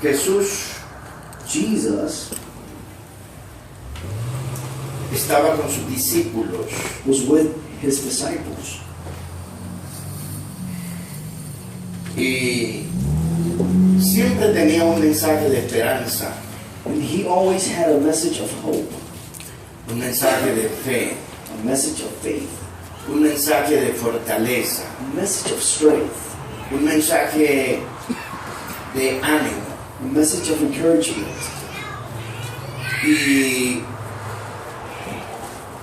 Jesus estaba con sus discípulos was with his disciples. y siempre tenía un mensaje de esperanza, And he always had a message of hope, un mensaje de fe, a message of faith, un mensaje de fortaleza, a message of strength, un mensaje de ánimo. a message of encouragement. Y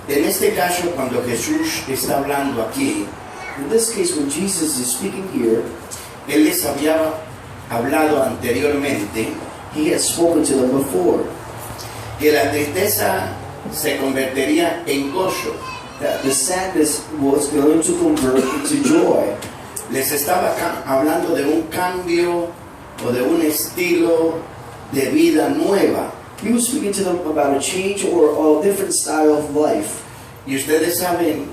en este caso, cuando Jesús está hablando aquí, In this case, when Jesus is speaking here, Él les había hablado anteriormente he had spoken to them before que la tristeza se convertiría en gozo. that the sadness was going to convert into joy. Les estaba hablando de un cambio o de un estilo de vida nueva. He was speaking to them about a change or a different style of life. Y ustedes saben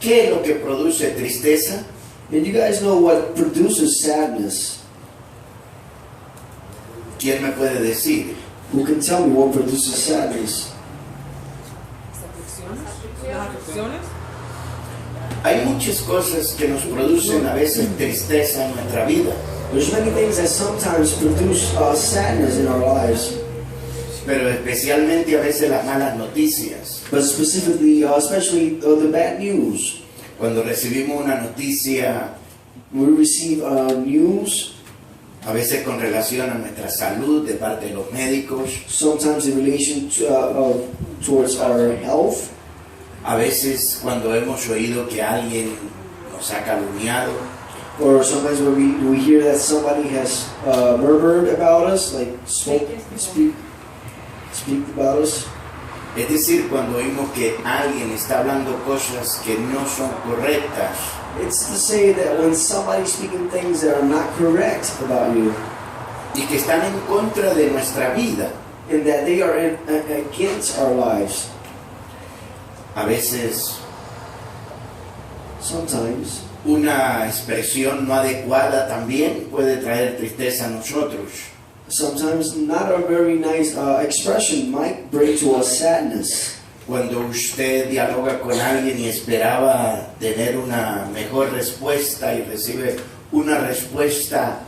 qué es lo que produce tristeza. And you guys know what produces sadness. ¿Quién me puede decir? Who can tell me what produces sadness? Hay muchas cosas que nos producen a veces tristeza en nuestra vida, There's many things that sometimes produce sadness in our lives, pero especialmente a veces las malas noticias. but specifically, especially the bad news. Cuando recibimos una noticia, We receive news, a veces con relación a nuestra salud de parte de los médicos, sometimes in relation to, towards our health, a veces cuando hemos oído que alguien nos ha calumniado, or sometimes when we hear that somebody has murmured about us, like speak about us. es decir, cuando oímos que alguien está hablando cosas que no son correctas, It's to say that when somebody's speaking things that are not correct about you, y que están en contra de nuestra vida, and that they are against our lives, a veces sometimes una expresión no adecuada también puede traer tristeza a nosotros. sometimes not a very nice expression might bring to us sadness. Cuando usted dialoga con alguien y esperaba tener una mejor respuesta y recibe una respuesta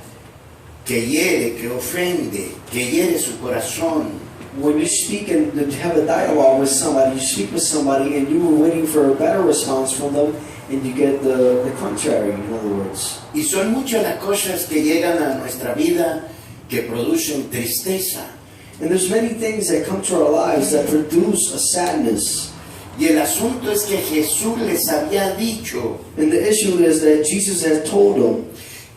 que hiere, que ofende, que hiere su corazón, When you speak and have a dialogue with somebody, you speak with somebody and you were waiting for a better response from them, and you get the contrary, in other words. y son muchas las cosas que llegan a nuestra vida que producen tristeza. And there's many things that come to our lives that produce a sadness. Y el asunto es que Jesús les había dicho And the issue is that Jesus has told them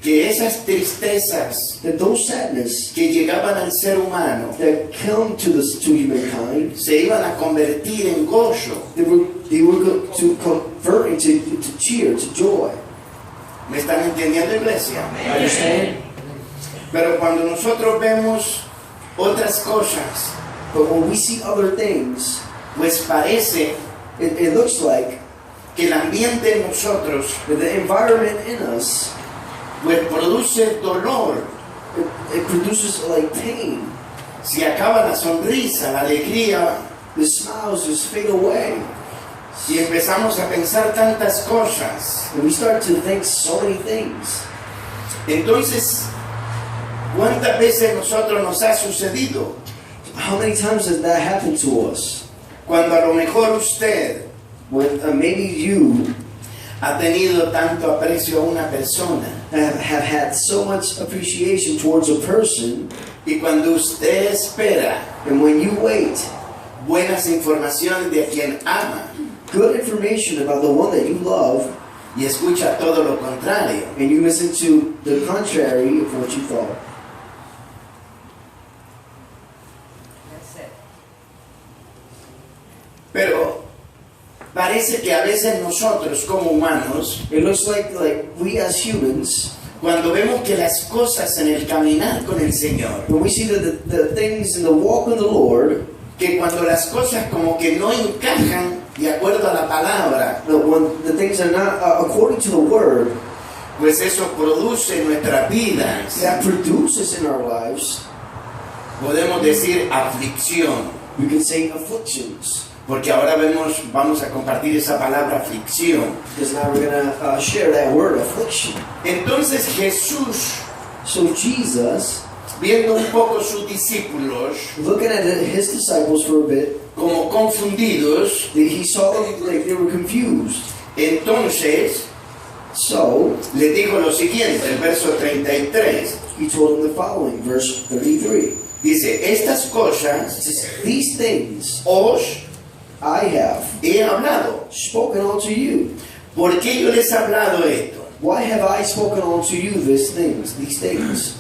que esas tristezas that those sadness que llegaban al ser humano that come to humankind, se iban a convertir en gozo. they were going to convert into cheer, to joy. ¿Me están entendiendo, iglesia? Understand? Pero cuando nosotros vemos otras cosas, But when we see other things, pues parece it looks like que el ambiente en nosotros that the environment in us, pues produce dolor. it produces like pain. Si acaba la sonrisa, la alegría, The smiles just fade away. y empezamos a pensar tantas cosas, And we start to think so many things. entonces, ¿cuántas veces a nosotros nos ha sucedido? How many times has that happened to us? Cuando a lo mejor usted When maybe you ha tenido tanto aprecio a una persona, have had so much appreciation towards a person, y cuando usted espera and when you wait, buenas informaciones de quien ama, good information about the one that you love, y escucha todo lo contrario, and you listen to the contrary of what you thought. pero parece que a veces nosotros como humanos, It looks like we as humans, cuando vemos que las cosas en el caminar con el Señor, when we see the things in the walk with the Lord, que cuando las cosas como que no encajan de acuerdo a la palabra, that when the things are not according to the Word, pues eso produce en nuestras vidas that produces in our lives Podemos decir aflicción, We can say afflictions. porque ahora vamos a compartir esa palabra aflicción. Because now we're going to share that word, affliction. Entonces Jesús, So Jesus, viendo un poco sus discípulos looking at his disciples for a bit, como confundidos, he saw them like they were confused. entonces So le dijo lo siguiente, el verso 33, he told them the following, verse 33. dice, estas It cosas says, these things os I have he hablado. spoken unto you. ¿Por qué yo les he hablado esto? Why have I spoken unto you these things?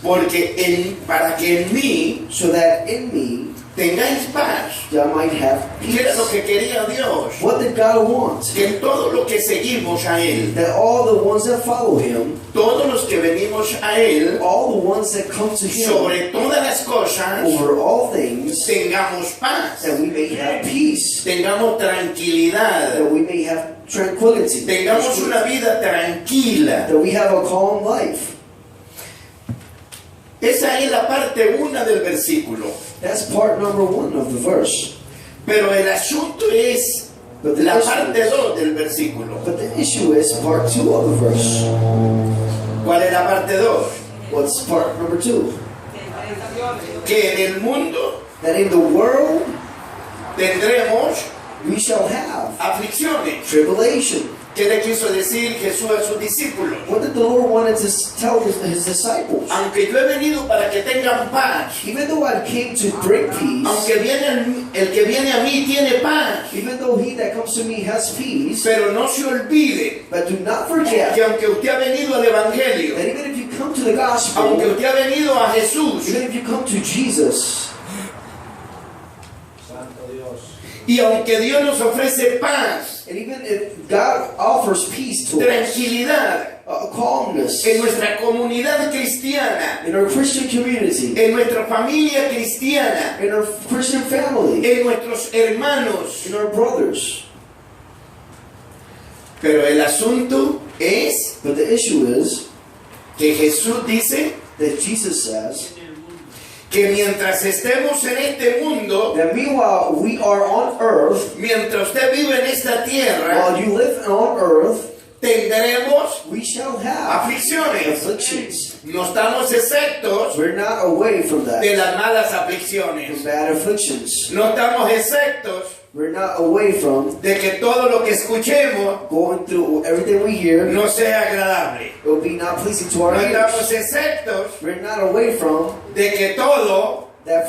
Porque para que en mí So that in me tengáis paz. you might have ¿Qué era lo peace. que quería Dios? What did God want? Que todos los que seguimos a Él, That all the ones that follow him, todos los que venimos a Él, all the ones that come to him, sobre todas las cosas, over all things, tengamos paz, that we may have peace, tengamos tranquilidad, that we may have tranquility, tengamos una vida tranquila. that we have a calm life. Esa es la parte 1 del versículo. That's part number 1 of the verse. Pero el asunto es But the la issue parte is- 2 del versículo. But the issue is part 2 of the verse. ¿Cuál es la parte 2? What's part number 2? Que en el mundo That in the world tendremos we shall have aflicciones. tribulation. ¿Qué le quiso decir Jesús a sus discípulos? What did the Lord wanted to tell his disciples? Aunque yo he venido para que tengan paz, Even though I came to bring peace, aunque el que viene a mí tiene paz, even though he that comes to me has peace, pero no se olvide but do not forget que aunque usted ha venido al Evangelio, that even if you come to the gospel, aunque usted ha venido a Jesús, even if you come to Jesus, y aunque Dios nos ofrece paz, and even if God offers peace to us, tranquilidad calmness en nuestra comunidad cristiana, in our Christian community, en nuestra familia cristiana, in our Christian family, en nuestros hermanos, in our brothers. pero el asunto es But the issue is que Jesús dice that Jesus says que mientras estemos en este mundo, that meanwhile we are on earth, mientras usted vive en esta tierra, while you live on earth, tendremos we shall have aflicciones. afflictions. No estamos exentos We're not away from that, de las malas from aflicciones. bad afflictions. No estamos exentos We're not away from de que todo lo que escuchemos going through everything we hear. no sea agradable. It will be not pleasing to our No estamos ears. exentos We're not away from de que todo that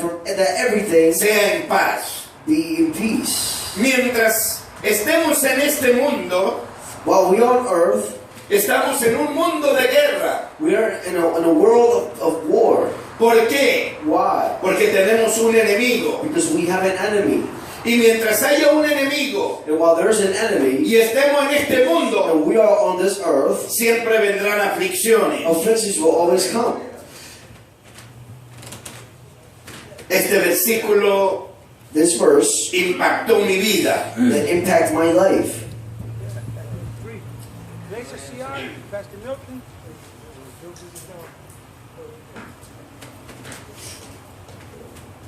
everything sea en paz. be in peace. Mientras estemos en este mundo, While we are on earth, estamos en un mundo de guerra. we are in a world of war. ¿Por qué? Why? Porque tenemos un enemigo. Because we have an enemy. Y mientras haya un enemigo And while there's an enemy, y estemos en este mundo, and we are on this earth, siempre vendrán aflicciones. afflictions will always come. Este versículo This verse impactó mi vida. that impact my life. Pastor Milton.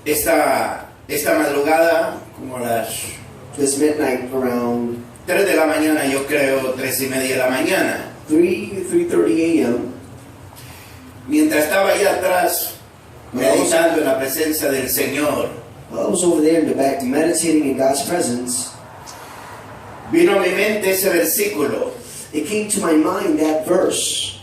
Esta madrugada, como a las This midnight around 3 de la mañana, yo creo 3:30 de la mañana, 3:30 a.m. mientras estaba allá atrás meditando en la presencia del Señor, While I was over there in the back meditating in God's presence, vino a mi mente ese versículo. it came to my mind that verse.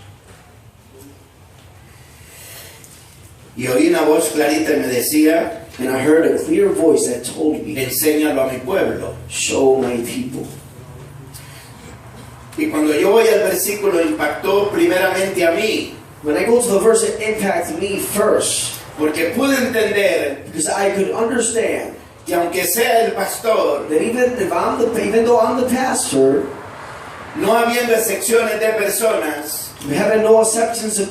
Y oí una voz clarita y me decía, And I heard a clear voice that told me, enséñalo a mi pueblo. show my people. Y cuando yo voy al versículo, impactó primeramente a mí, When I go to the verse, it impacted me first. porque pude entender Because I could understand que aunque sea el pastor, that even though I'm the pastor, no habiendo excepciones de personas, having no acceptance of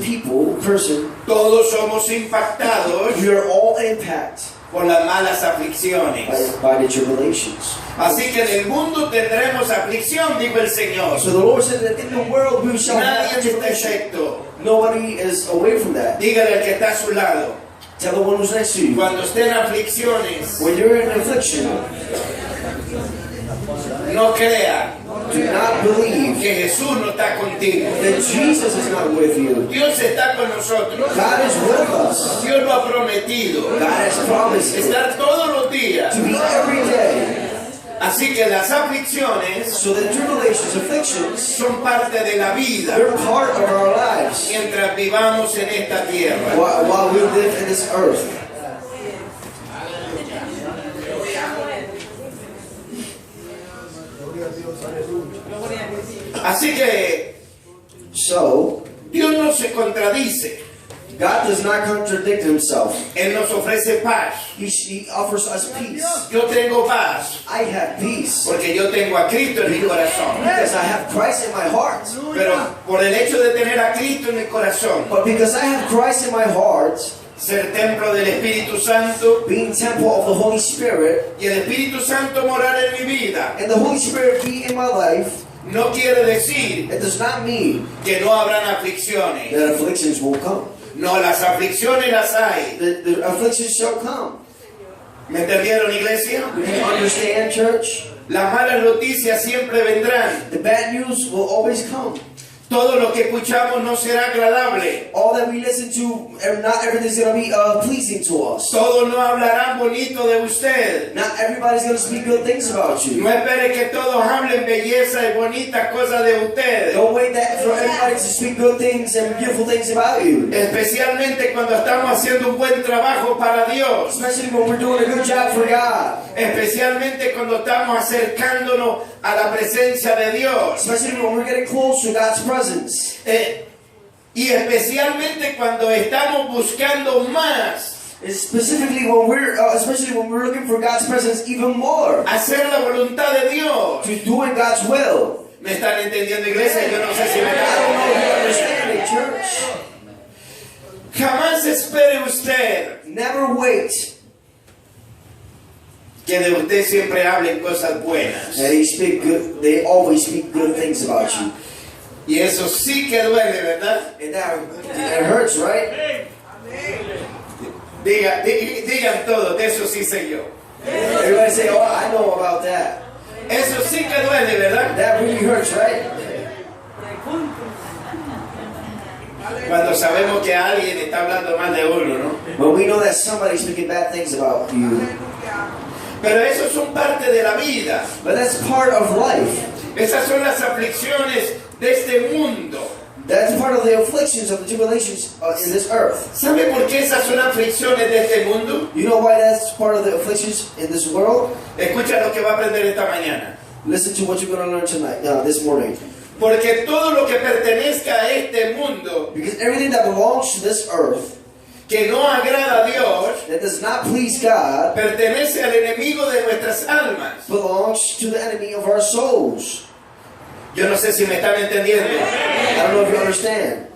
person, todos somos impactados we are all impacted por las malas aflicciones. by the tribulations. Así que en el mundo tendremos aflicción, dijo el Señor. So the Lord said that in the world we shall Nadie have está tribulation. excepto. Nobody is away from that. Dígale al que está a su lado, Tell the one who's next to you. cuando esté en aflicciones, When you're in affliction, no crea do not believe que Jesús no está contigo. that Jesus is not with you. Dios está con nosotros. God is with us. Dios lo ha prometido. God has promised Estar todos los días. to be every day. Así que las aflicciones So the tribulations, afflictions, son parte de la vida they're part of our lives mientras vivamos en esta tierra. while we live in this earth. Así que So, Dios no se contradice. God does not contradict himself. Él nos ofrece paz. He offers us peace. Yo tengo paz I have peace porque yo tengo a Cristo en mi corazón. because I have Christ in my heart. Pero por el hecho de tener a Cristo en mi corazón, But because I have Christ in my heart, ser templo del Espíritu Santo being temple of the Holy Spirit, y el Espíritu Santo morar en mi vida, and the Holy Spirit be in my life, no quiere decir it does not mean que no habrán aflicciones. that afflictions will come. No, las aflicciones las hay. The afflictions shall come. ¿Me entendieron, iglesia? Do you understand, church? Las malas noticias siempre vendrán. The bad news will always come. Todo lo que escuchamos no será agradable. All that we listen to, not everything's going to be pleasing to us. Todos no hablarán bonito de usted. Not everybody's going to speak good things about you. No espere que todos hablen belleza y bonitas cosas de usted. Don't wait that for everybody to speak good things and beautiful things about you. Especialmente cuando estamos haciendo un buen trabajo para Dios. Especially when we're doing a good job for God. Especialmente cuando estamos acercándonos a la presencia de Dios. Especially when we're getting close to God's presence. Y especialmente cuando estamos buscando más Specifically when we're, especially when we're looking for God's presence even more. hacer la voluntad de Dios. To doing God's will. ¿Me están entendiendo, iglesia? Yo no sé si me I don't know if you understand it, church. Jamás espere usted Never wait que de usted siempre hablen cosas buenas. that they always speak good things about you. Y eso sí que duele, ¿verdad? And that hurts, right? Digan todo, de eso sí sé yo. Everybody say, oh, I know about that. Eso sí que duele, ¿verdad? That really hurts, right? Cuando sabemos que alguien está hablando mal de uno, ¿no? But we know that somebody's speaking bad things about you. Pero eso son parte de la vida. But that's part of life. Esas son las aflicciones de este mundo. That's part of the afflictions of the tribulations in this earth. ¿Sabe por qué esas son aflicciones de este mundo? You know why that's part of the afflictions in this world? Escucha lo que va a aprender esta mañana. Listen to what you're going to learn tonight, this morning. Porque todo lo que pertenezca a este mundo Because everything that belongs to this earth, que no agrada a Dios, that does not please God, pertenece al enemigo de nuestras almas. belongs to the enemy of our souls. Yo no sé si me están entendiendo. I don't know if you understand.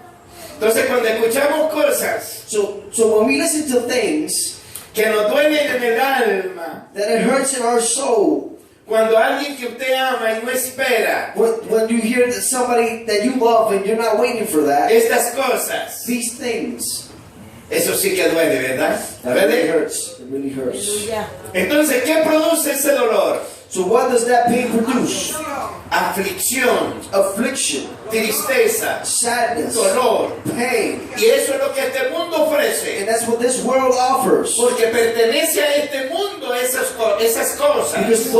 Entonces cuando escuchamos cosas So when we listen to things que nos duelen en el alma, that it hurts in our soul, cuando alguien que usted ama y no espera when you hear that somebody that you love and you're not waiting for that, estas cosas, these things, eso sí que duele, ¿verdad? that really ¿Verdad? hurts. It really hurts. Entonces, ¿qué produce ese dolor? So what does that pain produce? Aflicción, Affliction, tristeza, sadness, dolor. pain. Y eso es lo que este mundo ofrece. And that's what this world offers. Porque pertenece a este mundo esas cosas. Because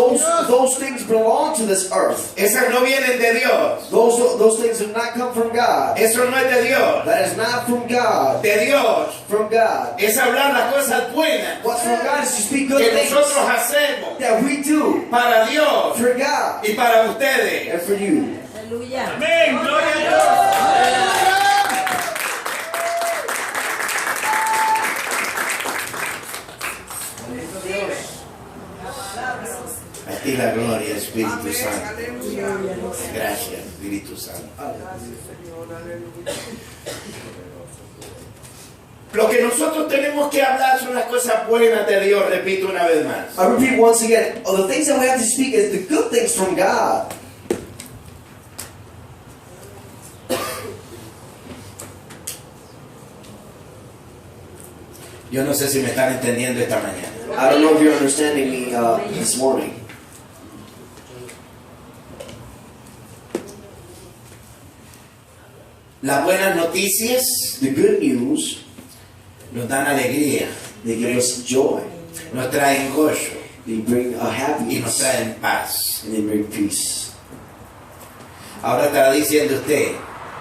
those things belong to this earth. Esas no vienen de Dios. Those things do not come from God. Eso no es de Dios. That is not from God. De Dios From God. es hablar las cosas buenas What's from God is to speak good que things nosotros hacemos that we do para Dios for God y para ustedes. and for you. Aleluya. Amén. Gloria a Dios. A ti la gloria, Espíritu Santo. Gracias, Espíritu Santo. Lo que nosotros tenemos que hablar son las cosas buenas de Dios, repito una vez más. I repeat once again, the things that we have to speak is the good things from God. Yo no sé si me están entendiendo esta mañana. I don't know if you're understanding me this morning. Las buenas noticias The good news, nos dan alegría, they give us joy. nos traen gozo They bring a y nos happiness traen paz. and they bring peace. Ahora estará diciendo usted,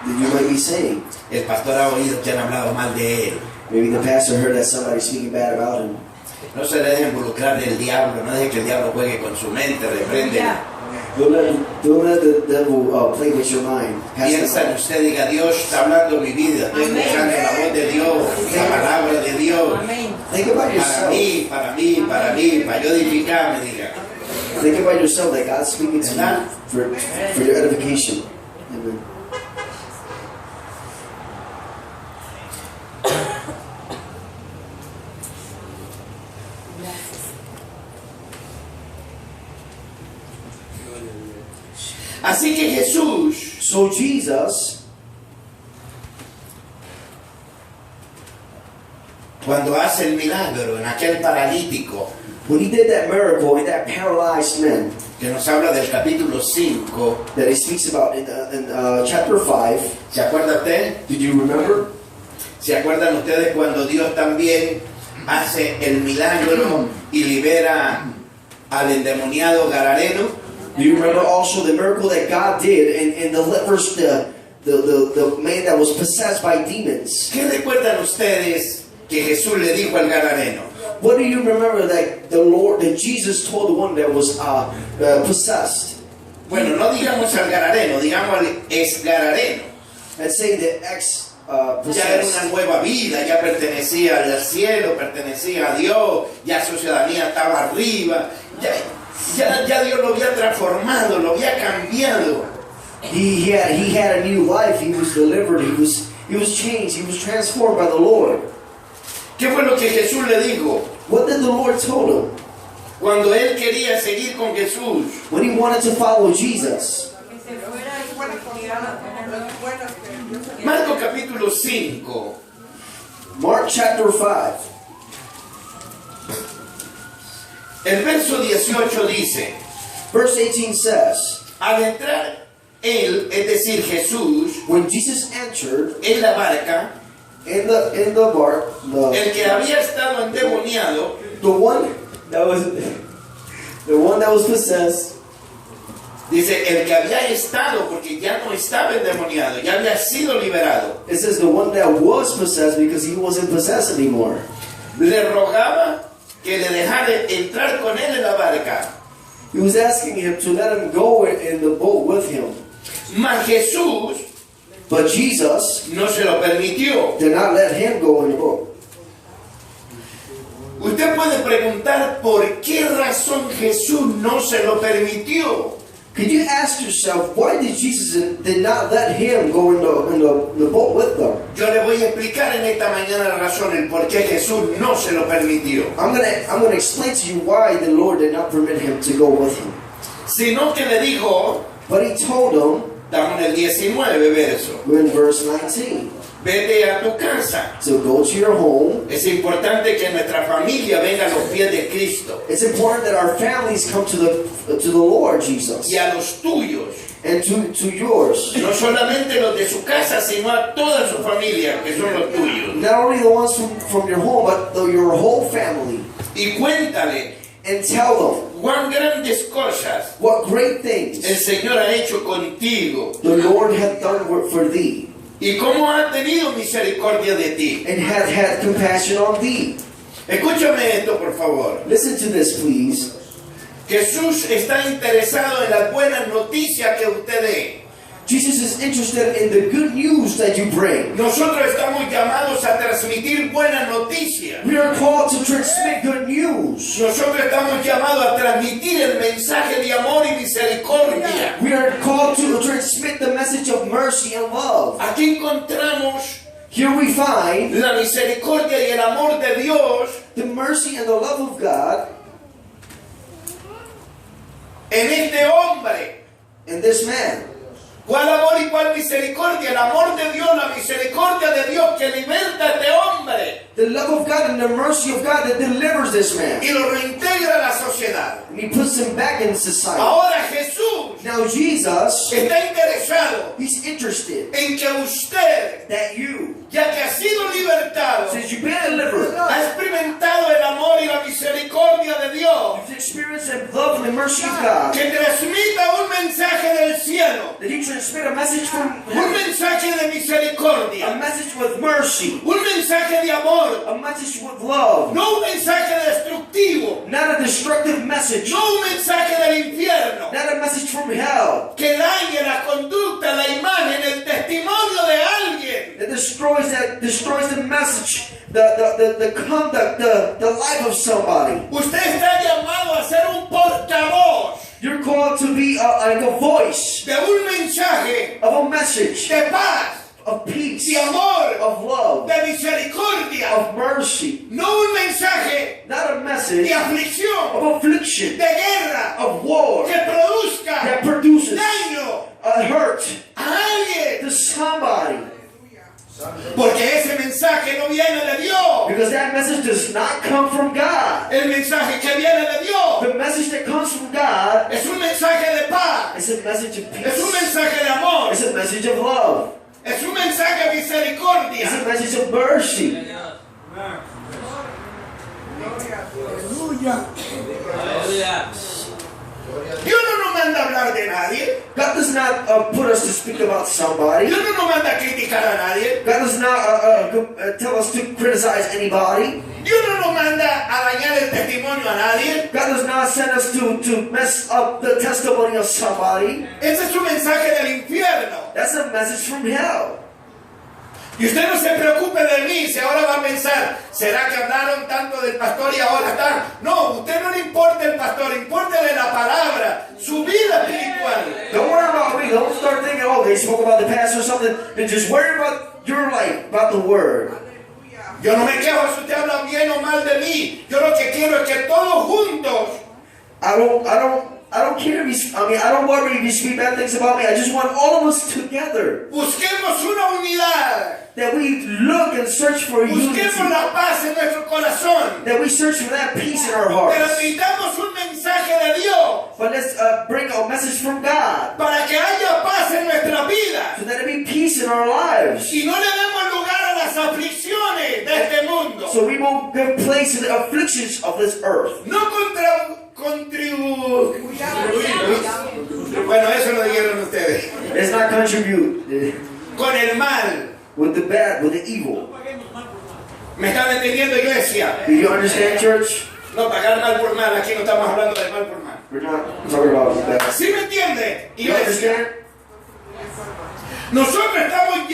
Then you might be saying, el pastor ha oído que han hablado mal de él. maybe the pastor heard that somebody's speaking bad about him. No se deje involucrar del diablo, no deje que el diablo juegue con su mente, repréndela. Don't let the devil play with your mind. Piensa en usted, diga, Dios está hablando mi vida, estoy escuchando la voz de Dios, la palabra de Dios. Think about Para yourself. mí, para mí, para mí, para yo edificarme, diga. Think about yourself that God's speaking to ¿Verdad? you for your edification. Amen. Así que Jesús, So Jesus, cuando hace el milagro en aquel paralítico, when he did that miracle in that paralyzed man que nos habla del capítulo 5, that he speaks about in chapter 5, ¿se acuerda usted? did you remember? ¿Se acuerdan ustedes cuando Dios también hace el milagro y libera al endemoniado Gadareno? Do you remember also the miracle that God did and delivers the man that was possessed by demons? ¿Qué recuerdan ustedes que Jesús le dijo al Gadareno? What do you remember that that Jesus told the one that was possessed? Bueno, no digamos al Gadareno, digamos al ex Gadareno. Let's say the ex Ya era una possessed. nueva vida, ya pertenecía al cielo, pertenecía a Dios, ya su ciudadanía estaba arriba, ya Dios lo había transformado, lo había cambiado. He had a new life. He was delivered. He was changed. He was transformed by the Lord. ¿Qué fue lo que Jesús le dijo? What did the Lord told him Cuando él quería seguir con Jesús, when he wanted to follow Jesus? Marcos capítulo 5, Mark chapter 5, el verso 18 dice, verse 18 says, al entrar él, es decir Jesús, when Jesus entered en la barca, in the bark, el que había estado endemoniado, the one that was possessed, dice, el que había estado, porque ya no estaba endemoniado, ya había sido liberado, it says the one that was possessed because he wasn't possessed anymore. le rogaba que le dejara entrar con él en la barca. He was asking him to let him go in the boat with him. Mas Jesús But Jesus no se lo permitió. did not let him go in the boat. Usted puede preguntar por qué razón Jesús no se lo permitió. Could you ask yourself, why did Jesus did not let him go in the boat with them? Yo le voy a explicar en esta mañana la razón, el por qué Jesús no se lo permitió. I'm gonna explain to you why the Lord did not permit him to go with him. Sino que le dijo, But he told him estamos en el 19 verso, in verse 19 vete a tu casa. to go to your home. Es importante que nuestra familia venga a los pies de Cristo It's important that our families come to the Lord Jesus y a los tuyos. and to yours. No solamente los de su casa, sino a toda su familia, que son los tuyos. Not only the ones from your home, but your whole family. Y cuéntale And tell them cuán grandes cosas what great things el Señor ha hecho contigo the Lord hath done for thee, y cómo ha tenido misericordia de ti. and hath had compassion on thee. Escúchame esto, por favor. Listen to this, please. Jesús está interesado en las buenas noticias que usted dé. Jesus is interested in the good news that you bring. Nosotros estamos llamados a transmitir buenas noticias. We are called to transmit good news. Nosotros estamos llamados a transmitir el mensaje de amor y misericordia. We are called to transmit the message of mercy and love. Aquí encontramos Here we find la misericordia y el amor de Dios the mercy and the love of God en este hombre. in this man. ¿Cuál amor y cuál misericordia? El amor de Dios, la misericordia de Dios que liberta a este hombre. The love of God and the mercy of God that delivers this man. y lo reintegra a la sociedad. And he puts him back in society. Ahora Jesús Now Jesus, está interesado he's interested en que usted, that you, ya que ha sido libertado, since you've been delivered, ha experimentado el amor y la misericordia de Dios, you've experienced the love and the mercy of God, que transmita un mensaje del cielo, that he transmit a message from un heaven, mensaje de a misericordia, message with mercy, un mensaje de amor, a message with love, no un mensaje destructivo, not a destructive message, no un mensaje del infierno, not a message from hell, que dañe la conducta, la imagen, el testimonio de alguien. that destroys the message, the conduct, the life of somebody. Usted está llamado a ser un portavoz You're called to be like a voice de un mensaje of a message de paz, of peace, de amor, of love, de misericordia, of mercy, no un mensaje not a message de aflicción, of affliction, de guerra, of war que produzca that produces daño a hurt a alguien, to somebody. porque ese mensaje no viene de Dios. Because that message does not come from God. El mensaje que viene de Dios The message that comes from God es un mensaje de paz, is a message of es un peace. mensaje de amor, It's a message of love. es un mensaje de It's misericordia. a message of mercy. Dios no nos manda a hablar de nadie. God does not put us to speak about somebody. Dios no nos manda a criticar a nadie. God does not tell us to criticize anybody. Dios no nos manda a dañar el testimonio a nadie. God does not send us to mess up the testimony of somebody. Ese es un mensaje del infierno. That's a message from hell. Y usted no se preocupe de mí si ahora va a pensar, ¿será que hablaron tanto del pastor y ahora están? No, usted no le importa el pastor, importele la palabra, su vida espiritual. Don't worry about me. Don't start thinking, oh, they spoke about the pastor or something. And just worry about your life, about the word. Yo no me quejo si usted habla bien o mal de mí. Yo lo que quiero es que todos juntos I don't care if I don't worry if you speak bad things about me. I just want all of us together. busquemos una unidad, That we look and search for unity. busquemos la paz en nuestro corazón. That we search for that peace in our Pero hearts. necesitamos un mensaje de Dios But let's bring a message from God. para que haya paz en nuestra vida. So that it be peace in our lives. Y no le demos lugar a las aflicciones de este mundo. So we won't give place to the afflictions of this earth. No Bueno, eso lo dijeron ustedes. Let's not contribute Con el mal. with the bad, with the evil. ¿Me están entendiendo, iglesia? Do you understand, church? No, pagar mal por mal. Aquí no estamos hablando de mal por mal. We're not talking about that. ¿Sí me entiende, You iglesia? understand? Nosotros estamos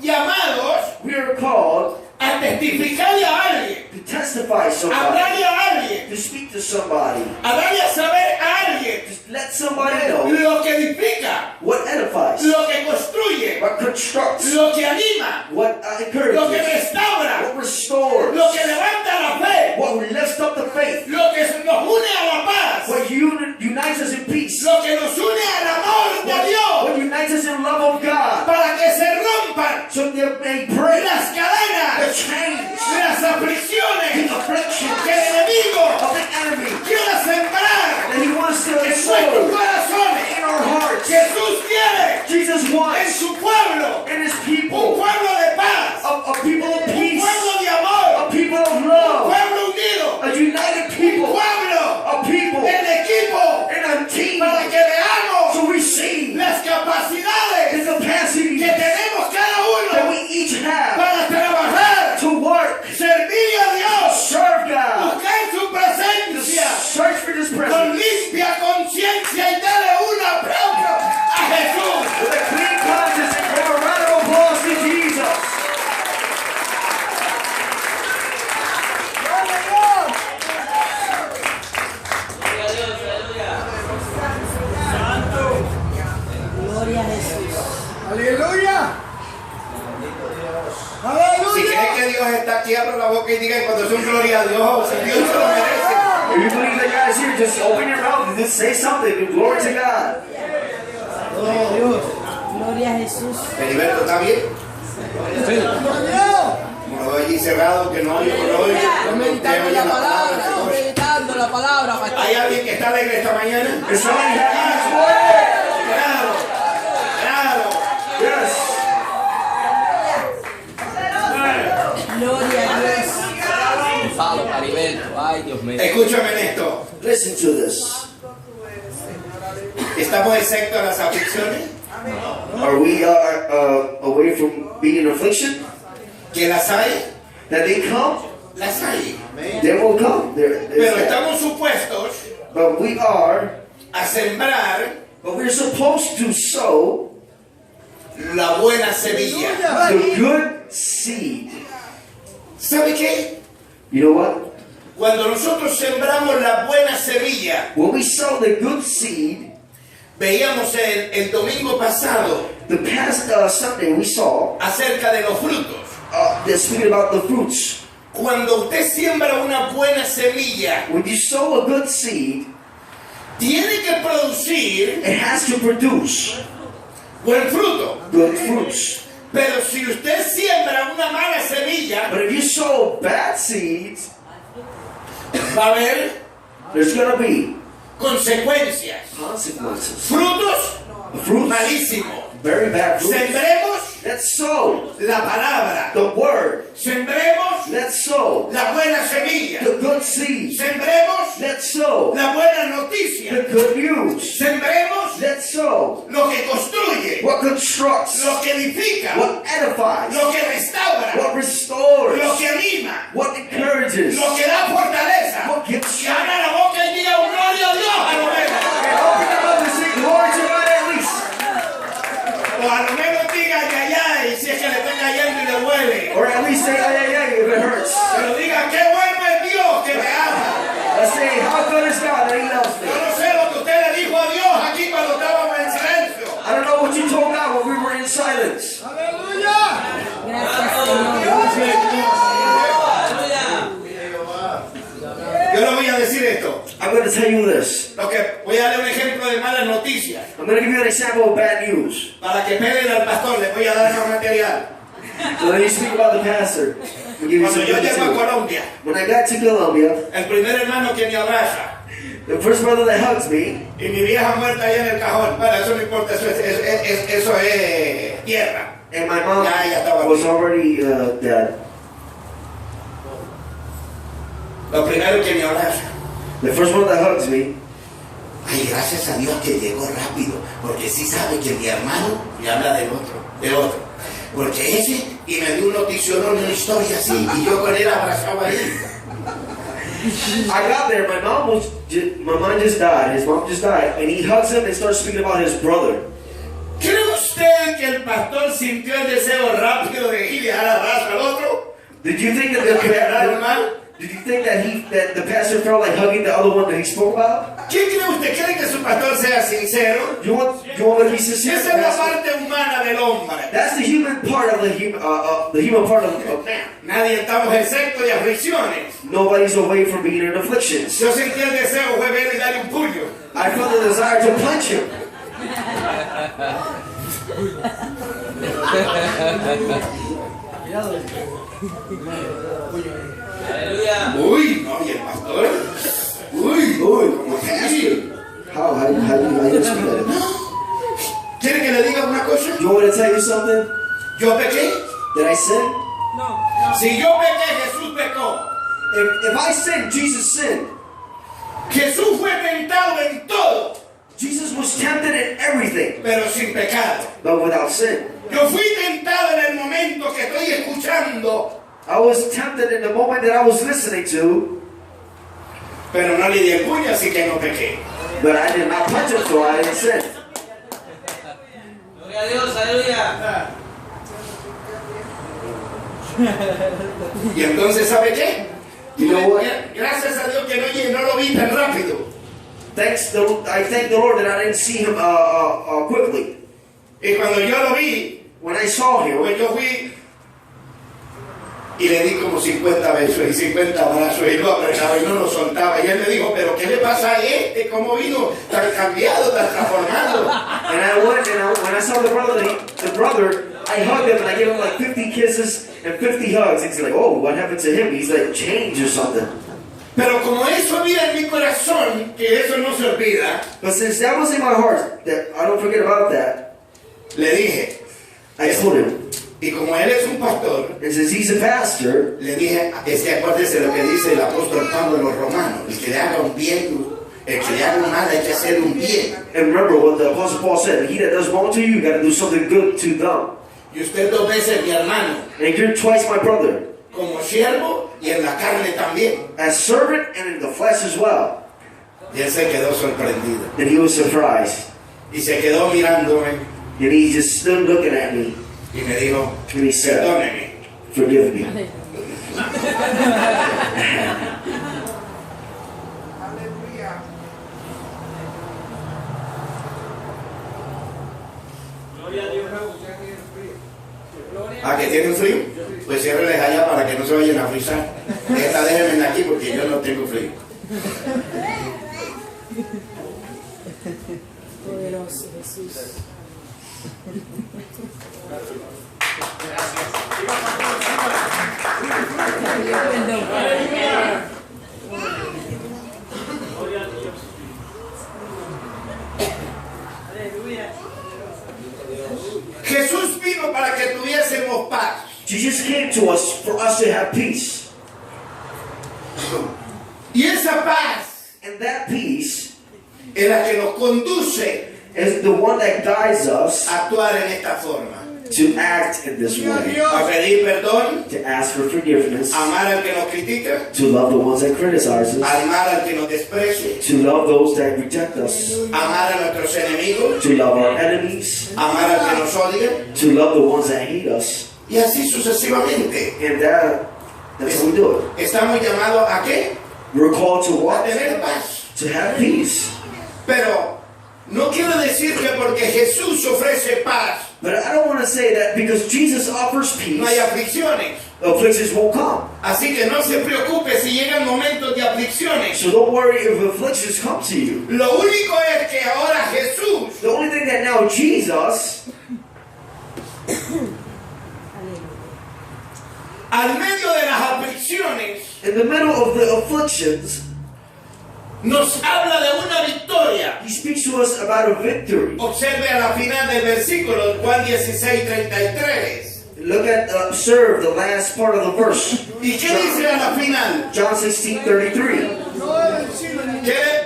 llamados We are called a testificarle a alguien, to testify a somebody, hablarle a alguien, to speak to somebody, a darle a saber a alguien to let somebody know lo que edifica, what edifies, lo que construye, what constructs, lo que anima, what lo que encourages, restaura, what restores, lo que levanta la fe, what lifts up the faith, lo que nos une a la paz, what unites us in peace, lo que nos une al amor de Dios, what unites us in love of God, para que se rompan so that they break las the cadenas, chains, las aflicciones the afflictions que el enemigo of the enemy quiere sembrar that he wants to en nuestros sow corazones. in our hearts. Jesús quiere Jesus en wants su pueblo in his un people pueblo de paz, a people of un peace, pueblo de amor, a people of un love, pueblo unido, a united un people, pueblo a people en equipo, in a team, para que veamos so we see las capacidades the capacity que tenemos cada that uno we each have para trabajar, to work, servir a Dios, serve God, buscar su to presencia search for His con presence limpia conciencia y darle un aplauso a Jesús. with a clean conscience and give a round of applause to Jesus. Gloria a Jesús. Aleluya. Si Aleluya. creen que Dios está aquí, abra la boca y digan cuando es un gloria a Dios, si Dios se lo merece. If you believe that God is here, just open your mouth and just say something. Glory to God. Gloria a Dios. Gloria a Jesús. Heriberto, ¿está bien? Gloria a Dios. ¿Cómo lo allí cerrado que no oye, no oye. Estoy meditando Oye la palabra, Señor. estoy meditando la palabra, pastor. ¿Hay alguien que está alegre esta mañana? Is somebody happy this Claro, claro. morning? Yes. Gloria a Dios. Gonzalo, Caribel, ay Dios mío. Escúchame en esto. Listen to this. ¿Estamos exentos a las aflicciones? Are we away from being in affliction? ¿Que las hay? That they come? Las hay. They will come. Pero estamos supuestos But we are, a sembrar but we're supposed to sow la buena semilla. the good seed. ¿Sabe qué? You know what? Cuando nosotros sembramos la buena semilla, When we sow the good seed, veíamos el domingo pasado the past Sunday we saw, acerca de los frutos. they're speaking about the fruits. Cuando usted siembra una buena semilla, When you sow a good seed, tiene que producir it has to produce buen fruto. good fruits. Pero si usted siembra una mala semilla, But if you sow bad seeds, va a haber there's going to be consecuencias. consequences. Frutos Fruits, malísimos. very bad fruits. Sembremos Let's sow la palabra. the word. Sembremos Let's sow la buena semilla. the good seed. Sembremos Let's sow la buena noticia. the good news. Sembremos Let's sow lo que construye, what constructs, lo que edifica, what edifies, lo que restaura, what restores, lo que anima, what encourages, lo que da fortaleza. what gives Y abra la boca y diga un gloria a Dios a lo menos. And open your mouth and say glory to God at least. O a lo menos diga ay, ay, si es que le está cayendo y le duele. Or at least say ay, ay, ay, if it hurts. Pero diga qué bueno es Dios que me ama. Let's say how good is God that He loves me. Yo no sé lo que usted le dijo a Dios aquí cuando estábamos en silencio. I don't know what you told God when we were in silence. Gracias, Señor. Yo le voy a decir esto. I'm going to tell you this. Lo que voy a darle un ejemplo de malas noticias. I'm going to give you an example of bad news. Para que peguen al pastor, le voy a dar más material. So let me speak about the pastor. I'll give you Cuando some yo good llego a material. Colombia, When I got to Colombia, el primer hermano que me abraza the first brother that hugs me, y mi vieja muerta ahí en el cajón, bueno, eso no importa, eso es tierra. and my mom Ya estaba was aquí. already dead. Lo primero que me abraza, The first one that hugs me, ay, gracias a Dios que llegó rápido, porque sí sabe que mi hermano me habla del otro. Porque ese, y me dio un noticionón, una historia así, y yo con él abrazado ahí. I got there. My mom just died. His mom just died, and he hugs him and starts speaking about his brother. ¿Cree usted que el pastor sintió el deseo rápido de ir y dar abrazo al otro? Did you think that ¿De que me hablaron mal? Did you think that the pastor felt like hugging the other one that he spoke about? ¿Quién cree usted? ¿Cree que su pastor sea sincero? You want me to be sincere? Esa es la Pastor? parte humana del hombre. That's the human part of the human part of man. Nadie estamos exentos de aflicciones. Nobody's away from being in afflictions. Yo sentí el deseo fue ver y darle un puño. I felt the desire to punch him. Aleluya. Uy, no, y el pastor. Uy, como así. How you speak that? ¿Quiere que le diga una cosa? You want me to tell you something? Yo pequé. Did I sin? Si yo pequé, Jesús pecó. If I sin, Jesus sinned. Jesús fue tentado en todo, Jesus was tempted in everything, pero sin pecado. but without sin. Yo fui tentado en el momento que estoy escuchando, I was tempted in the moment that I was listening to, pero no le di el puño, así que no pequé. but I did not punch him, so I didn't sin. Gloria a Dios, aleluya. Y entonces, ¿sabe qué? You know what? Gracias a Dios que no lo vi tan rápido. I thank the Lord that I didn't see him quickly. Y cuando yo lo vi, When I saw him, pues yo fui y le di como 50 besos y 50 abrazos y lo apretaba y no lo soltaba. Y él me dijo, pero ¿qué le pasa a este? ¿Cómo vino tan cambiado, tan transformado? and I went and when I saw the brother, I hug him and I give him like 50 kisses and 50 hugs. And he's like, oh, what happened to him? He's like changed or something. Pero como eso había en mi corazón, que eso no se olvida, But since that was in my heart, that I don't forget about that, le dije, I told him. y como él es un pastor, And since he's a pastor, le dije, acuérdese lo que dice el apóstol Pablo a los romanos, el que le haga un bien, el que le haga un mal hay que hacer un bien. and remember what the Apostle Paul said, he that does wrong to you, you got to do something good to them. Y usted 2 veces mi hermano, And you're twice my brother, como siervo y en la carne también. as servant and in the flesh as well. Y él se quedó sorprendido. And he was surprised. Y se quedó mirándome And he just stood looking at me, y me dijo, and he said, perdóneme. forgive me. ¿Ah, que tienen frío? Pues ciérreles allá para que no se vayan a frizar. Esta déjenme aquí porque yo no tengo frío. Poderoso Jesús. Jesús vino para que tuviésemos paz. Jesus came to us for us to have peace. Y esa paz And that peace es la que nos conduce is the one that guides us a actuar en esta forma. to act in this way. A pedir perdón, To ask for forgiveness. amar al que nos critica, To love the ones that criticize us. amar al que nos desprecie, To love those that reject us. amar a nuestros enemigos, To love our enemies. amar al que nos odia, To love the ones that hate us. y así sucesivamente. And that's how we do it. Estamos llamados a qué? We're called to A what? tener paz. To have peace. Pero no quiero decir que porque Jesús ofrece paz, But I don't want to say that because Jesus offers peace, no hay aflicciones. afflictions won't come. Así que no se preocupe si llegan momentos de aflicciones. So don't worry if afflictions come to you. Lo único es que ahora Jesús The only thing that now Jesus, al medio de las aflicciones, in the middle of the afflictions, nos habla de una victoria. He speaks to us about a victory. Observe a la final del versículo, Juan 16:33. Look at, observe the last part of the verse. ¿Y qué dice a la final? John 16:33.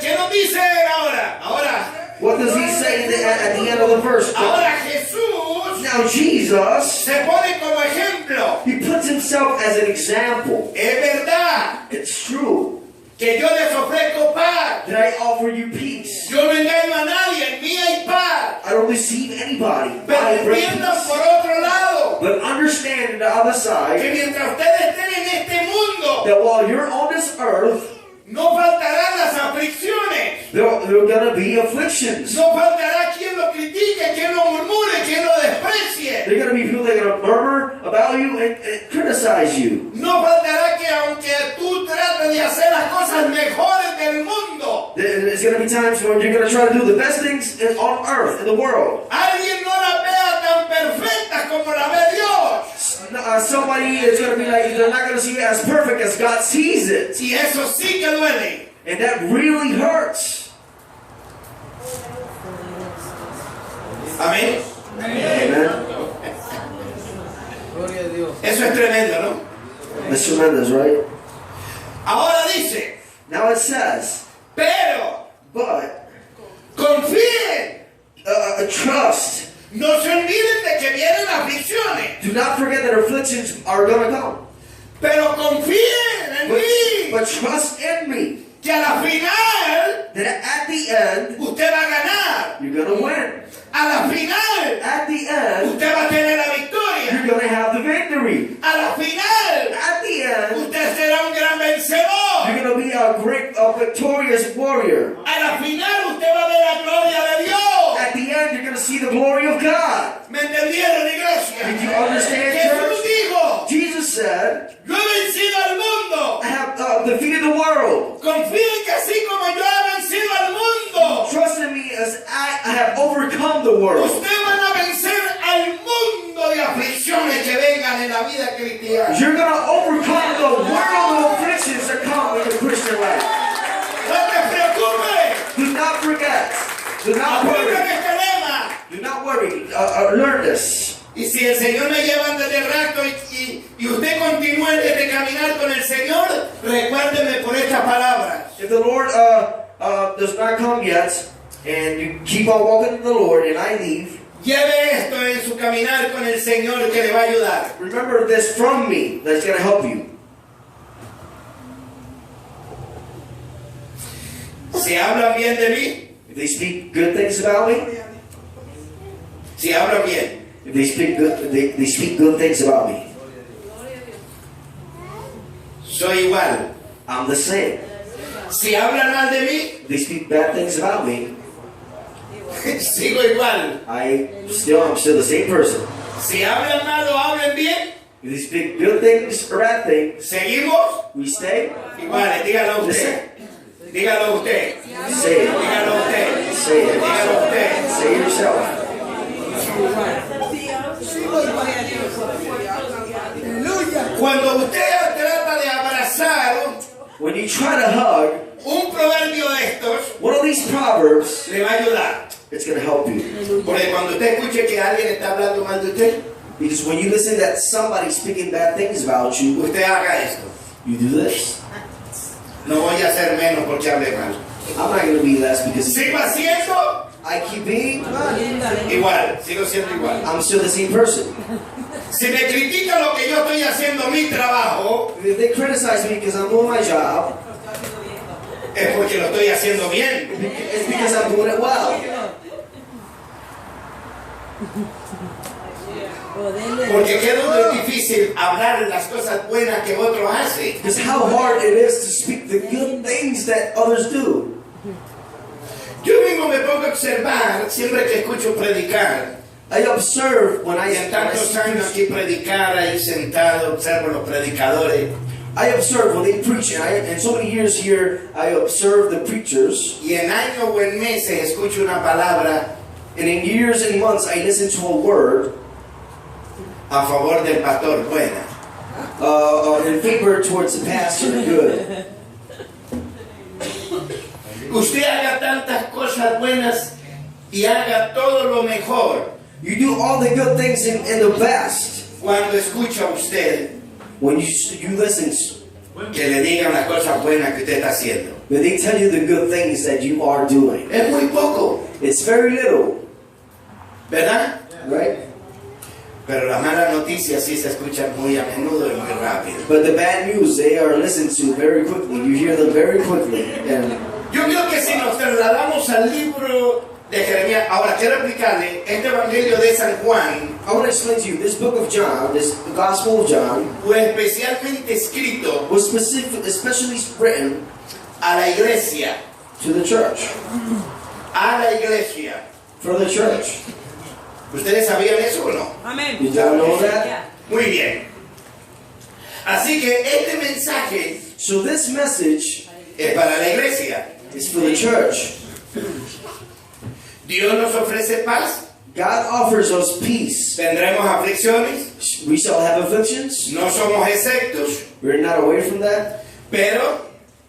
¿Qué nos dice él ahora? Ahora, What does he say at the end of the verse? ahora Jesús Now Jesus, se pone como ejemplo. he puts himself as an example. Es verdad It's true que yo les ofrezco paz. that I offer you peace. Yo no engaño a nadie, en mí hay paz. I don't deceive anybody. Pero I bring entiendan peace. por otro lado But understand on the other que side mientras ustedes estén en este mundo, that while you're on this earth, no faltarán las aflicciones. there are going to be afflictions. No faltará quien lo critique, quien lo murmure, quien lo desprecie. There are going to be people that are going to murmur about you and criticize you. No faltará que aunque tú trates de hacer las cosas mejores del mundo, There's going to be times when you're going to try to do the best things on earth, in the world. alguien no las vea tan perfectas como la ve Dios. Somebody is going to be like, they're not going to see it as perfect as God sees it. Y eso sí que duele. And that really hurts. Amén. Amen. Gloria a Dios. Eso es tremendo, ¿no? That's tremendous, right? Ahora dice, Now it says, pero but confíen. trust. No se olviden de que vienen aflicciones. Do not forget that afflictions are going to come. Pero confíen en mí. But trust in me. Que a la final That at the end, usted va a ganar. you're going to win. A la final At the end, usted va a tener la victoria. you're going to have the victory. A la final At the end, usted será un gran vencedor. you're going to be a great, victorious warrior. A la final usted va a ver la gloria de Dios. At the end, you're going to see the glory of God. ¿Me entendieron, iglesia? Did you understand, Jesús church? dijo, Jesus said, yo he vencido al mundo. I have defeated the world. Confíen que así como yo he vencido al mundo, Trust in me as I have overcome the world. ustedes van a vencer al mundo de aflicciones que vengan en la vida cristiana. You're going to overcome the world of afflictions that come in the Christian life. No te preocupes. Do not forget. Do not Apunta worry. este lema. Do not worry. Learn this. Y si el Señor me lleva antes del rapto y usted continúe de caminar con el Señor, recuérdeme por estas palabras. If the Lord does not come yet, and you keep on walking with the Lord, and I leave, Lleve esto en su caminar con el Señor que le va a ayudar. remember this from me that's going to help you. Si hablan bien de mí, If they speak good things about me, si hablan bien, if they speak they speak good things about me, soy igual. I'm the same. Si hablan mal de mí, If they speak bad things about me, sigo igual. I'm still the same person. Si hablan mal o hablen bien, If they speak good things or bad things, seguimos we stay. iguales. Dígalo usted. Dígalo usted. Say it. Dígalo usted. Say it. Dígalo usted. Say it yourself. Aleluya. Cuando usted trata de abrazar When you try to hug un proverbio de estos, one of these proverbs, le va a ayudar. it's going to help you. Porque cuando usted escuche que alguien está hablando mal de usted, Because when you listen that somebody's speaking bad things about you, usted haga esto. you do this. No voy a hacer menos porque hable mal. I'm not going to be less because Sigo haciendo I keep being, igual, sigo siendo igual. I'm still the same person. Si me critica lo que yo estoy haciendo mi trabajo, If they criticize me because I'm doing my job, es porque lo estoy haciendo bien. it's because I'm doing it well. Porque queda muy difícil hablar las cosas buenas que otro hace. Because how hard it is to speak the good things that others do. Yo mismo me pongo a observar siempre que escucho predicar. I observe when Y en tantos años aquí predicar, ahí sentado, observo los predicadores. I observe when they preach, and in so many years here, I observe the preachers, Y en años o en meses escucho una palabra and in years and months, I listen to a word a favor del pastor, buena. in favor towards the pastor, good. Usted haga tantas cosas buenas y haga todo lo mejor You do all the good things and the best cuando escucha a usted when you listen que le digan las cosas buenas que usted está haciendo. when they tell you the good things that you are doing. Es muy poco, It's very little, ¿verdad? right? Pero las malas noticias sí se escuchan muy a menudo y muy rápido. But the bad news, they are listened to very quickly. You hear them very quickly. And Yo creo que si nos trasladamos al libro de Jeremías, ahora quiero explicarle, este Evangelio de San Juan I want to explain to you, this book of John, this Gospel of John, fue especialmente escrito was especially written a la iglesia, to the church, a la iglesia. for the church. ¿Ustedes sabían eso o no? Did y'all know that? Muy bien. Así que este mensaje So this message es para la iglesia. is for the church. Dios nos ofrece paz, God offers us peace. tendremos aflicciones, We shall have afflictions. no somos exceptos, We're not away from that. pero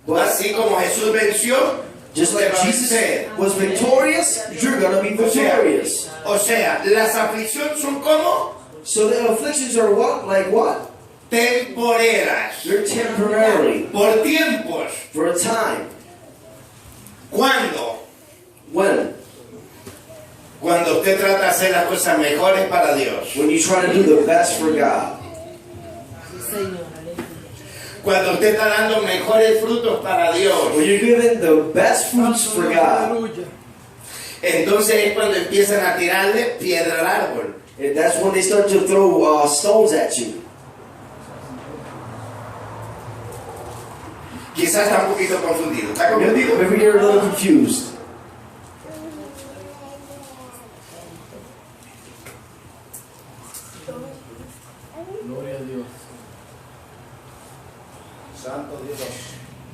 así como Jesús venció, Just like usted va a Jesus vencer. was victorious, you're going to be victorious. O sea, las aflicciones son como So the afflictions are what? Like what? temporeras, They're temporarily, por tiempos. for a time. ¿Cuándo? When? Cuando usted trata de hacer las cosas mejores para Dios. When you try to do the best for God. Cuando usted está dando mejores frutos para Dios. When you're giving the best fruits for God. Entonces es cuando empiezan a tirarle piedra al árbol. And that's when they start to throw stones at you. Quizás está un poquito confundido. ¿Está confundido? Maybe you're a little confused.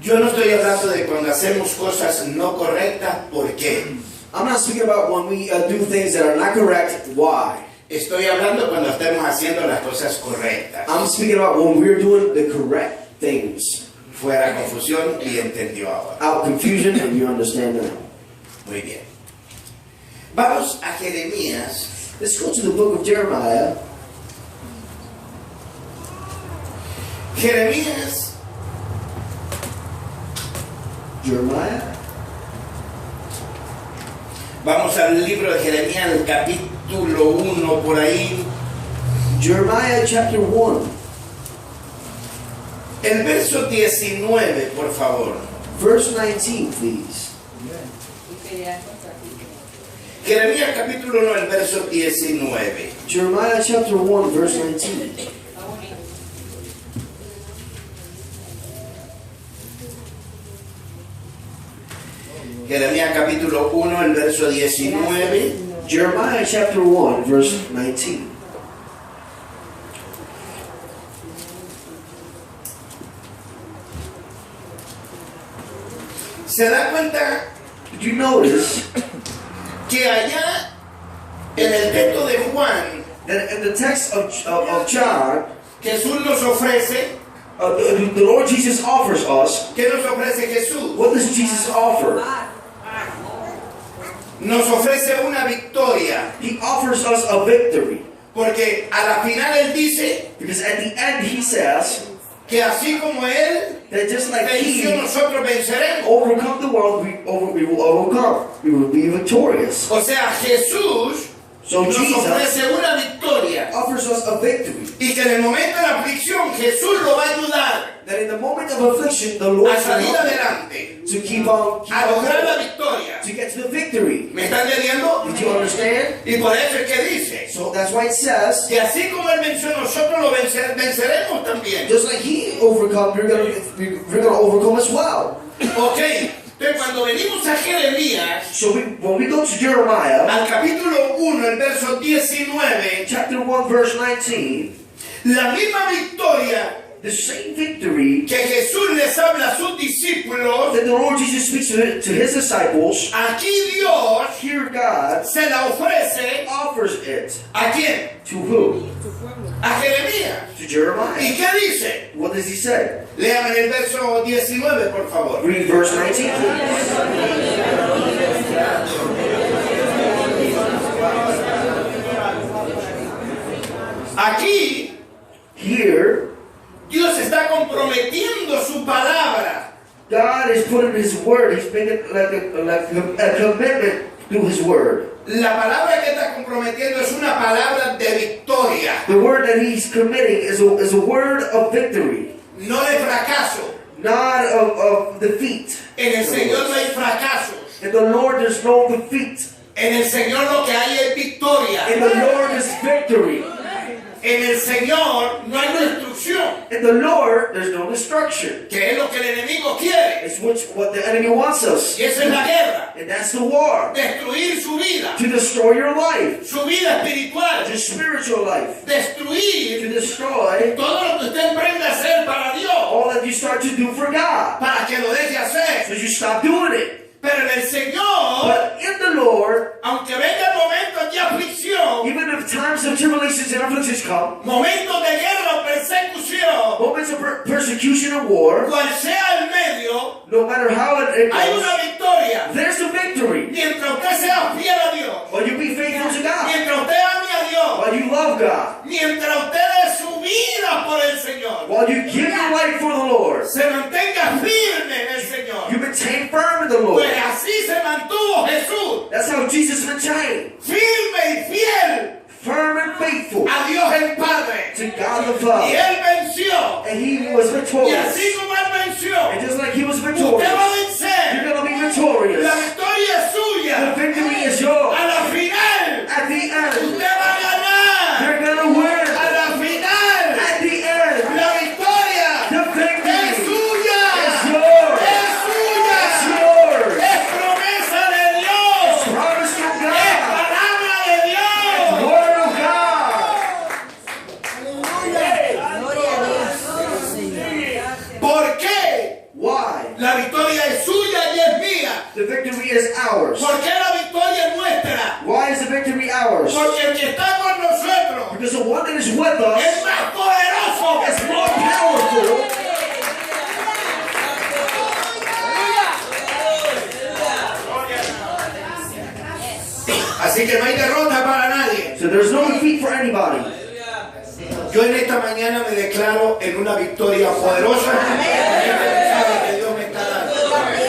Yo no estoy hablando de cuando hacemos cosas no correctas, ¿por qué? I'm not speaking about when we do things that are not correct. Why? Estoy hablando cuando estemos haciendo las cosas correctas. I'm speaking about when we're doing the correct things. Fuera confusión y entendió ahora. Out confusion and you understand now. Muy bien. Vamos a Jeremías. Let's go to the book of Jeremiah. Jeremías. Jeremiah. Vamos al libro de Jeremías, el capítulo 1 por ahí. Jeremiah chapter 1. El verso 19, por favor. Verse 19, please. Jeremías capítulo 1, el verso 19. Jeremiah chapter 1, verse 19. Jeremías capítulo 1, el verso 19. Jeremiah chapter 1, verse 19. ¿Se da cuenta Did you notice que allá en el texto de Juan that in the text of John, Jesús nos ofrece? the Lord Jesus offers us, ¿Qué nos ofrece Jesús? what does Jesus offer? Nos ofrece una victoria, He offers us a victory. porque a la final Él dice Because at the end He says que así como Él that just like venció, He nosotros venceremos. overcome the world, we will overcome. We will be victorious. O sea, Jesús So nos Jesus ofrece una victoria, offers us a victory. y que en el momento de la aflicción Jesús lo va a ayudar That in the moment of affliction, the Lord a salir will help adelante, to keep on a lograr la victoria. to get to the victory. ¿Me están entendiendo? Did you understand? Y por eso es que dice So that's why it says, que así como Él venció, nosotros lo venceremos también. just like He overcome, we're gonna overcome as well. Ok, entonces cuando venimos a Jeremías, So when we go to Jeremiah, al capítulo 1, el verso 19, chapter 1, verse 19, la misma victoria the same victory que Jesús les habla a sus discípulos, that the Lord Jesus speaks to His disciples, aquí Dios here God se la ofrece. offers it. ¿A quién? To who? A Jeremías. To ¿Y Jeremiah. qué dice? What does He say? Léame el verso 19, por favor. Read verse 19, please. Aquí Here, Dios está comprometiendo su palabra. God is putting His word, He's making like a commitment through His word. La palabra que está comprometiendo es una palabra de victoria, The word that He's committing is a word of victory, no de fracaso. not of defeat. En el Señor no hay fracasos. In the Lord there's no defeat. En el Señor lo que hay es victoria. In the Lord is victory. En el Señor no hay destrucción, In the Lord there's no destruction. que es lo que el enemigo quiere. It's what the enemy wants us. Y eso es la guerra. And that's the war. Destruir su vida, To destroy your life. su vida espiritual. Your spiritual life. Destruir To destroy todo lo que usted emprende a hacer para Dios, all that you start to do for God. para que lo deje hacer. So you stop doing it. Pero en el Señor, But in the Lord, aunque vengan momentos de aflicción, even if times of tribulations and afflictions come, momentos de guerra o persecución, moments of persecution and war, cual sea el medio, no matter how it hay goes, una victoria. there's a victory. Mientras usted sea fiel a Dios, While you be faithful to God, mientras usted ame a Dios, while you love God, mientras usted dé su vida por el Señor, while you give your life for the Lord, se mantenga firme en el Señor. you maintain firm in the Lord. Pues así se mantuvo Jesús, That's how Jesus maintained, firme y fiel firm and faithful a Dios el Padre. to God the Y Father. Él venció. And He was Y victorious. así como Él venció, And just like He was usted victorious, va a you're vencer. going to be victorious. La victoria es The suya. victory is yours. A la final, At the end, usted va a ganar. you're going to win. A la final, At the end, la victoria the victory es suya. is yours. Es suya. It's yours. Es promesa de Dios. Promise from Es God. palabra de Dios. Word of God. Gloria a Dios. Señor. ¿Por qué? Why? La victoria es suya y es mía. The victory is ours. ¿Por qué la victoria es nuestra? Why is the victory ours? Porque el que está con nosotros is with us es más poderoso. is more powerful. Así que no hay derrota para nadie. So there's no defeat for anybody. Yo en esta mañana me declaro en una victoria poderosa. Que Dios me está dando.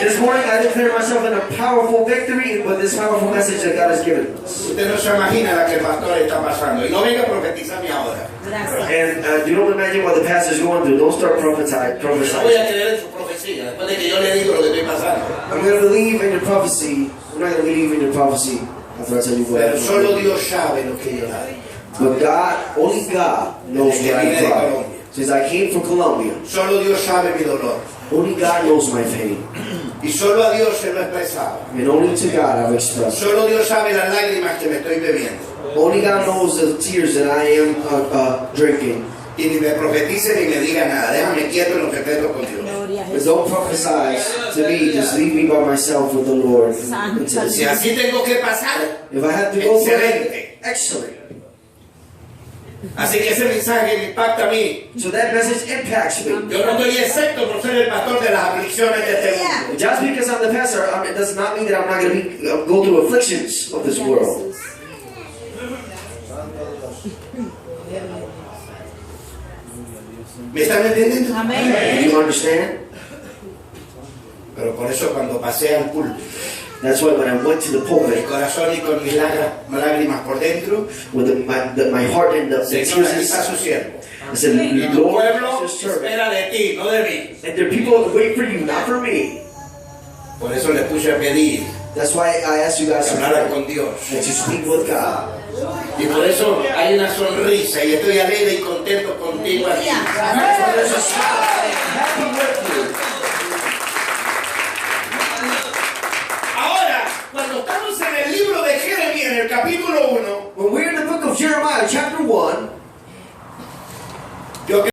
This morning I declare myself in a powerful victory with this powerful message that God has given us. Usted no se imagina la que el pastor está pasando. Y no venga a profetizarme ahora. And you don't imagine what the pastor's going through. Don't start No voy a prophesying. creer en su profecía después de que yo le digo lo que estoy pasando. I'm going to believe in your prophecy. I'm not going to believe in your prophecy after I tell you what Pero I'm solo doing. Dios sabe lo que yo hago. But God, only God knows what I cried. Since I came from Colombia, Solo Dios sabe mi dolor. only God knows my pain. Y solo a Dios se lo he expresado. And only to God I've expressed. Solo Dios sabe las lágrimas que me estoy bebiendo. Only God knows the tears that I am drinking. Y ni me profetice ni me diga nada. Déjame quieto en los secretos con Dios. But don't prophesy to me. Just leave me by myself with the Lord. Si así tengo que pasar, If I have to go through it, excelente. excellent. Así que ese mensaje me impacta a mí. So that message impacts me. Yo no estoy excepto por ser el pastor de las aflicciones de este mundo. Just because I'm the pastor, it does not mean that I'm not going to go through afflictions of this world. ¿Me están entendiendo? Do you understand? Pero por eso cuando pasé al púlpito, That's why when I went to the mi pulpit corazón y con mis lágrimas por dentro, with my heart and the Señor, tears aquí está inside, su siervo. I said, Y tu Lord, pueblo it's your servant. espera de ti, no de mí. And there are people that wait for you, not for me. Por eso le puse a pedir That's why I asked you que guys to hablaran pray, con Dios. that you speak with God. Y por eso hay una sonrisa y estoy alegre y contento contigo aquí. That's why there's a smile. I'm happy with you. Ahora, cuando estamos en el libro de Jeremías, en el capítulo 1, When we're in the book of Jeremiah, chapter 1,